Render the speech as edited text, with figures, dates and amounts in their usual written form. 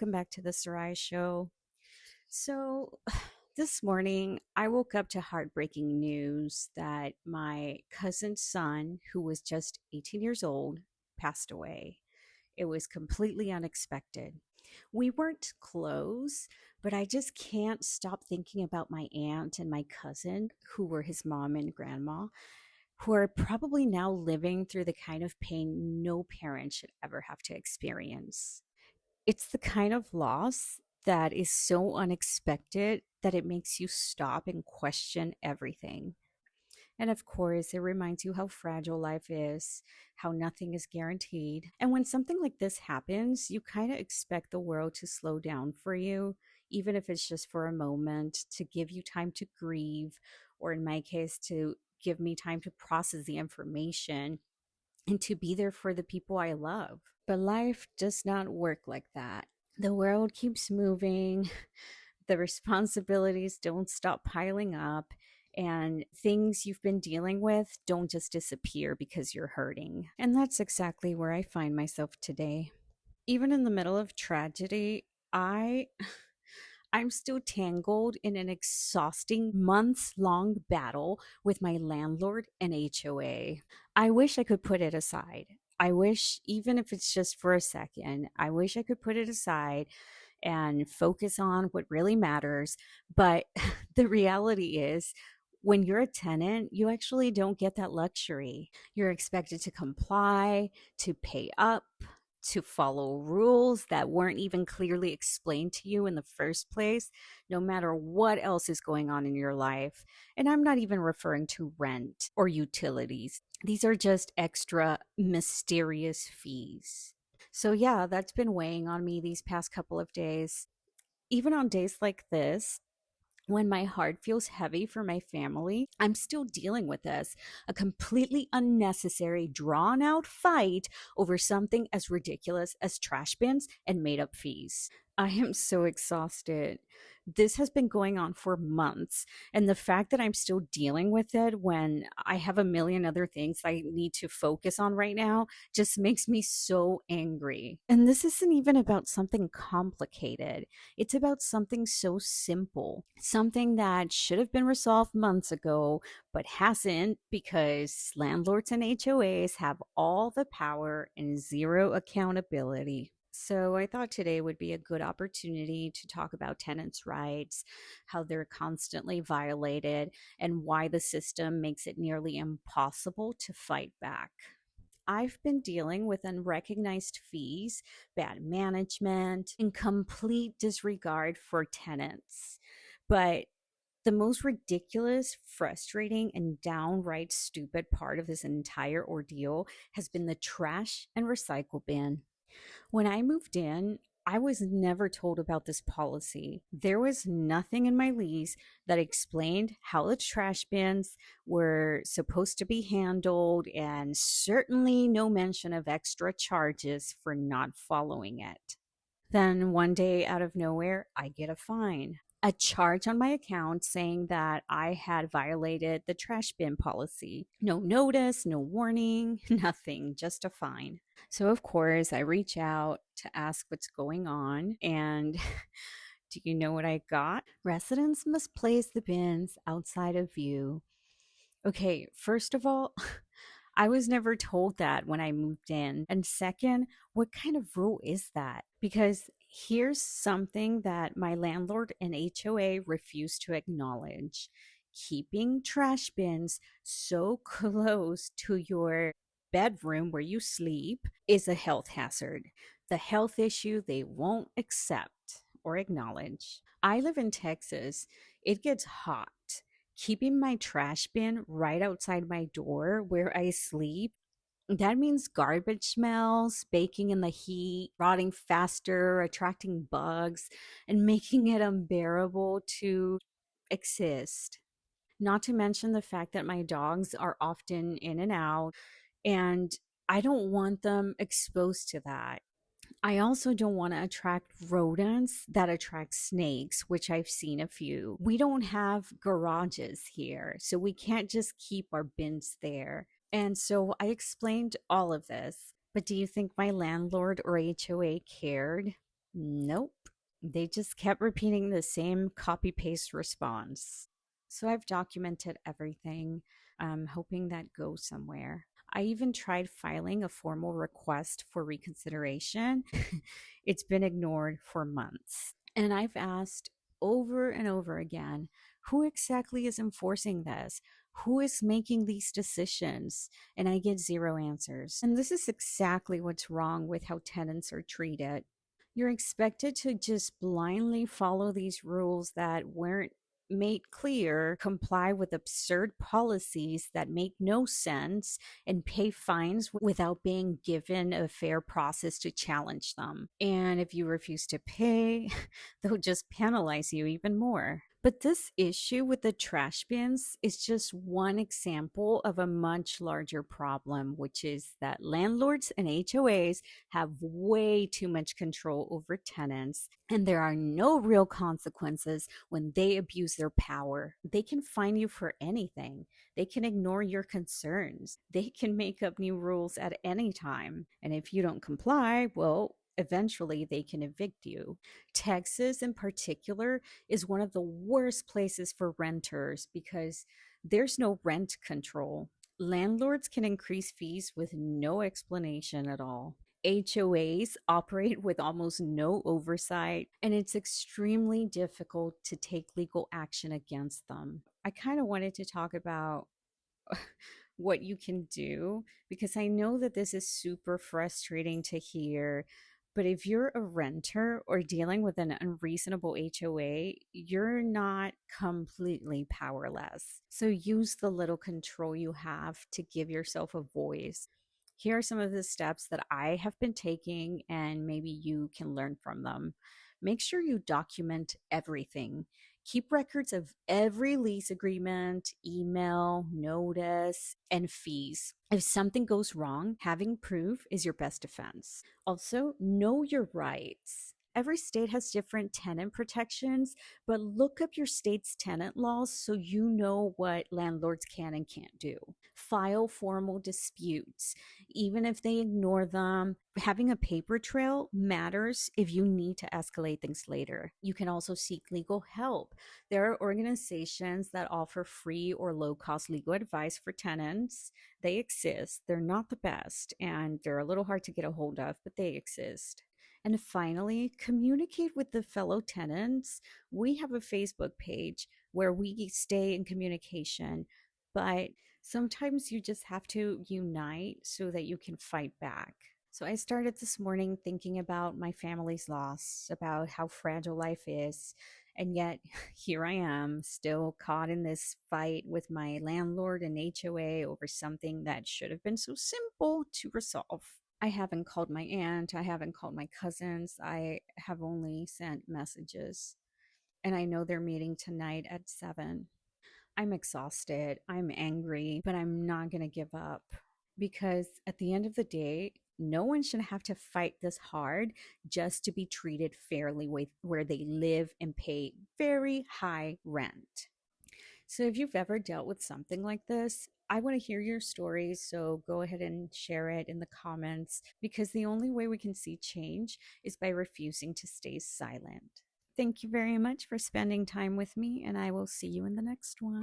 welcome back to the Sarai Show. So, this morning I woke up to heartbreaking news that my cousin's son, who was just 18 years old, passed away. It was completely unexpected. We weren't close, but I just can't stop thinking about my aunt and my cousin, who were his mom and grandma, who are probably now living through the kind of pain no parent should ever have to experience. It's the kind of loss that is so unexpected that it makes you stop and question everything. And of course, it reminds you how fragile life is, how nothing is guaranteed. And when something like this happens, you kind of expect the world to slow down for you, even if it's just for a moment, to give you time to grieve, or in my case, to give me time to process the information and to be there for the people I love. But life does not work like that. The world keeps moving, the responsibilities don't stop piling up, and things you've been dealing with don't just disappear because you're hurting. And that's exactly where I find myself today. Even in the middle of tragedy, I'm still tangled in an exhausting months long battle with my landlord and HOA. I wish I could put it aside. I wish, even if it's just for a second, I wish I could put it aside and focus on what really matters. But the reality is, when you're a tenant, you actually don't get that luxury. You're expected to comply, to pay up, to follow rules that weren't even clearly explained to you in the first place, no matter what else is going on in your life. And I'm not even referring to rent or utilities. These are just extra mysterious fees. So, yeah, that's been weighing on me these past couple of days. Even on days like this, when my heart feels heavy for my family, I'm still dealing with this, a completely unnecessary, drawn out fight over something as ridiculous as trash bins and made up fees. I am so exhausted. This has been going on for months. And the fact that I'm still dealing with it when I have a million other things I need to focus on right now just makes me so angry. And this isn't even about something complicated. It's about something so simple, something that should have been resolved months ago, but hasn't because landlords and HOAs have all the power and zero accountability. So, I thought today would be a good opportunity to talk about tenants' rights, how they're constantly violated, and why the system makes it nearly impossible to fight back. I've been dealing with unrecognized fees, bad management, and complete disregard for tenants. But the most ridiculous, frustrating, and downright stupid part of this entire ordeal has been the trash and recycle bin. When I moved in, I was never told about this policy. There was nothing in my lease that explained how the trash bins were supposed to be handled, and certainly no mention of extra charges for not following it. Then one day, out of nowhere, I get a fine. A charge on my account saying that I had violated the trash bin policy. No notice, no warning, nothing, just a fine. So, of course, I reach out to ask what's going on. And do you know what I got? Residents must place the bins outside of view. Okay, first of all, I was never told that when I moved in. And second, what kind of rule is that? Because here's something that my landlord and HOA refused to acknowledge. Keeping trash bins so close to your bedroom where you sleep is a health hazard, the health issue they won't accept or acknowledge. I live in Texas. It gets hot. Keeping my trash bin right outside my door where I sleep, that means garbage smells, baking in the heat, rotting faster, attracting bugs, and making it unbearable to exist. Not to mention the fact that my dogs are often in and out, and I don't want them exposed to that. I also don't want to attract rodents that attract snakes, which I've seen a few. We don't have garages here, so we can't just keep our bins there. And so I explained all of this. But do you think my landlord or HOA cared? Nope. They just kept repeating the same copy paste response. So I've documented everything, hoping that goes somewhere. I even tried filing a formal request for reconsideration. It's been ignored for months. And I've asked over and over again, who exactly is enforcing this? Who is making these decisions? And I get zero answers. And this is exactly what's wrong with how tenants are treated. You're expected to just blindly follow these rules that weren't made clear, comply with absurd policies that make no sense, and pay fines without being given a fair process to challenge them. And if you refuse to pay, they'll just penalize you even more. But this issue with the trash bins is just one example of a much larger problem, which is that landlords and HOAs have way too much control over tenants, and there are no real consequences when they abuse their power. They can fine you for anything. They can ignore your concerns. They can make up new rules at any time. And if you don't comply, well, eventually they can evict you. Texas, in particular, is one of the worst places for renters because there's no rent control. Landlords can increase fees with no explanation at all. HOAs operate with almost no oversight, and it's extremely difficult to take legal action against them. I kind of wanted to talk about what you can do because I know that this is super frustrating to hear. But if you're a renter or dealing with an unreasonable HOA, you're not completely powerless. So use the little control you have to give yourself a voice. Here are some of the steps that I have been taking, and maybe you can learn from them. Make sure you document everything. Keep records of every lease agreement, email, notice, and fees. If something goes wrong, having proof is your best defense. Also, know your rights. Every state has different tenant protections, but look up your state's tenant laws so you know what landlords can and can't do. File formal disputes, even if they ignore them. Having a paper trail matters if you need to escalate things later. You can also seek legal help. There are organizations that offer free or low cost legal advice for tenants. They exist. They're not the best and they're a little hard to get a hold of, but they exist. And finally, communicate with the fellow tenants. We have a Facebook page where we stay in communication, but sometimes you just have to unite so that you can fight back. So I started this morning thinking about my family's loss, about how fragile life is. And yet, here I am, still caught in this fight with my landlord and HOA over something that should have been so simple to resolve. I haven't called my aunt, I haven't called my cousins, I have only sent messages. And I know they're meeting tonight at 7. I'm exhausted, I'm angry, but I'm not going to give up because at the end of the day, no one should have to fight this hard just to be treated fairly with where they live and pay very high rent. So if you've ever dealt with something like this, I want to hear your stories. So go ahead and share it in the comments because the only way we can see change is by refusing to stay silent. Thank you very much for spending time with me, and I will see you in the next one.